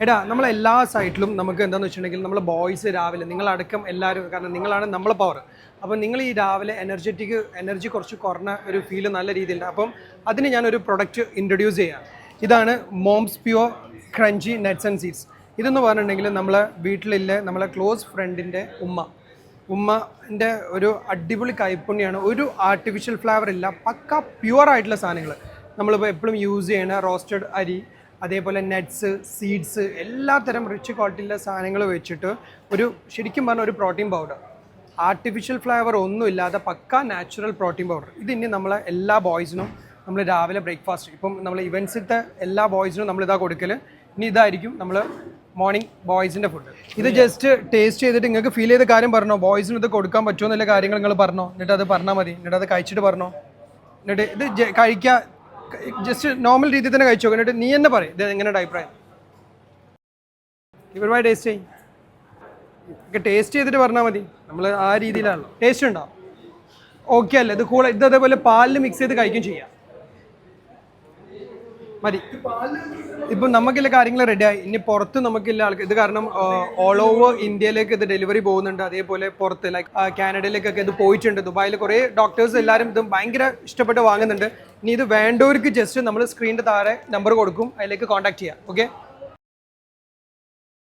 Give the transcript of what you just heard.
എടാ നമ്മളെല്ലാ സൈറ്റിലും നമുക്ക് എന്താണെന്ന് വെച്ചിട്ടുണ്ടെങ്കിൽ നമ്മൾ ബോയ്സ് രാവിലെ നിങ്ങളടക്കം എല്ലാവരും, കാരണം നിങ്ങളാണ് നമ്മളെ പവർ. അപ്പം നിങ്ങൾ ഈ രാവിലെ എനർജി കുറച്ച് കുറഞ്ഞ ഒരു ഫീല് നല്ല രീതിയിലുണ്ട്. അപ്പം അതിന് ഞാനൊരു പ്രൊഡക്റ്റ് ഇൻട്രൊഡ്യൂസ് ചെയ്യാം. ഇതാണ് moms pure crunchy nuts and seeds. ഇതെന്ന് പറഞ്ഞിട്ടുണ്ടെങ്കിൽ നമ്മളെ വീട്ടിലില്ലേ നമ്മളെ ക്ലോസ് ഫ്രണ്ടിൻ്റെ ഉമ്മൻ്റെ ഒരു അടിപൊളി കൈപ്പുണ്യാണ്. ഒരു ആർട്ടിഫിഷ്യൽ ഫ്ലേവർ ഇല്ല, പക്ക പ്യുവർ ആയിട്ടുള്ള സാധനങ്ങൾ. നമ്മളിപ്പോൾ എപ്പോഴും യൂസ് ചെയ്യണ റോസ്റ്റഡ് അരി, അതേപോലെ നട്ട്സ്, സീഡ്സ്, എല്ലാത്തരം റിച്ച് ക്വാളിറ്റിയിലുള്ള സാധനങ്ങൾ വെച്ചിട്ട് ശരിക്കും പറഞ്ഞ ഒരു പ്രോട്ടീൻ പൗഡർ, ആർട്ടിഫിഷ്യൽ ഫ്ലേവർ ഒന്നുമില്ലാതെ പക്ക നാച്ചുറൽ പ്രോട്ടീൻ പൗഡർ. ഇതിനി നമ്മളെ എല്ലാ ബോയ്സിനും നമ്മൾ രാവിലെ ബ്രേക്ക്ഫാസ്റ്റ്, ഇപ്പം നമ്മൾ ഇവൻസിലത്തെ എല്ലാ ബോയ്സിനും നമ്മളിതാ കൊടുക്കൽ. ഇനി ഇതായിരിക്കും നമ്മൾ മോർണിംഗ് ബോയ്സിൻ്റെ ഫുഡ്. ഇത് ജസ്റ്റ് ടേസ്റ്റ് ചെയ്തിട്ട് നിങ്ങൾക്ക് ഫീൽ ചെയ്ത കാര്യം പറഞ്ഞോ, ബോയ്സിന് ഇത് കൊടുക്കാൻ പറ്റുമോ എന്നുള്ള കാര്യങ്ങൾ നിങ്ങൾ പറഞ്ഞോ, എന്നിട്ട് അത് പറഞ്ഞാൽ മതി. എന്നിട്ട് അത് കഴിച്ചിട്ട് പറഞ്ഞോ, എന്നിട്ട് ഇത് കഴിക്കുക ജസ്റ്റ് നോർമൽ രീതിയിൽ തന്നെ കഴിച്ചു. എന്നിട്ട് നീ തന്നെ പറയും ഇത് എങ്ങനെയുണ്ട് അഭിപ്രായം. ഇവരുമായി ടേസ്റ്റ് ചെയ്യും, ടേസ്റ്റ് ചെയ്തിട്ട് പറഞ്ഞാൽ മതി. നമ്മൾ ആ രീതിയിലാണല്ലോ. ടേസ്റ്റ് ഉണ്ടോ? ഓക്കെ അല്ലേ? ഇത് അതേപോലെ പാലിൽ മിക്സ് ചെയ്ത് കഴിക്കും ചെയ്യാം, മതി. ഇപ്പം നമുക്കില്ല കാര്യങ്ങൾ റെഡിയായി. ഇനി പുറത്ത് നമുക്കില്ല ആൾക്ക് ഇത്, കാരണം ഓൾ ഓവർ ഇന്ത്യയിലേക്ക് ഇത് ഡെലിവറി പോകുന്നുണ്ട്. അതേപോലെ പുറത്ത് ലൈക്ക് കാനഡയിലേക്കൊക്കെ ഇത് പോയിട്ടുണ്ട്. ദുബായിൽ കുറേ ഡോക്ടേഴ്സ് എല്ലാവരും ഇത് ഭയങ്കര ഇഷ്ടപ്പെട്ട് വാങ്ങുന്നുണ്ട്. ഇനി ഇത് വേണ്ടവർക്ക് ജസ്റ്റ് നമ്മൾ സ്ക്രീനിൻ്റെ താഴെ നമ്പർ കൊടുക്കും, അതിലേക്ക് കോൺടാക്ട് ചെയ്യാം. ഓക്കെ.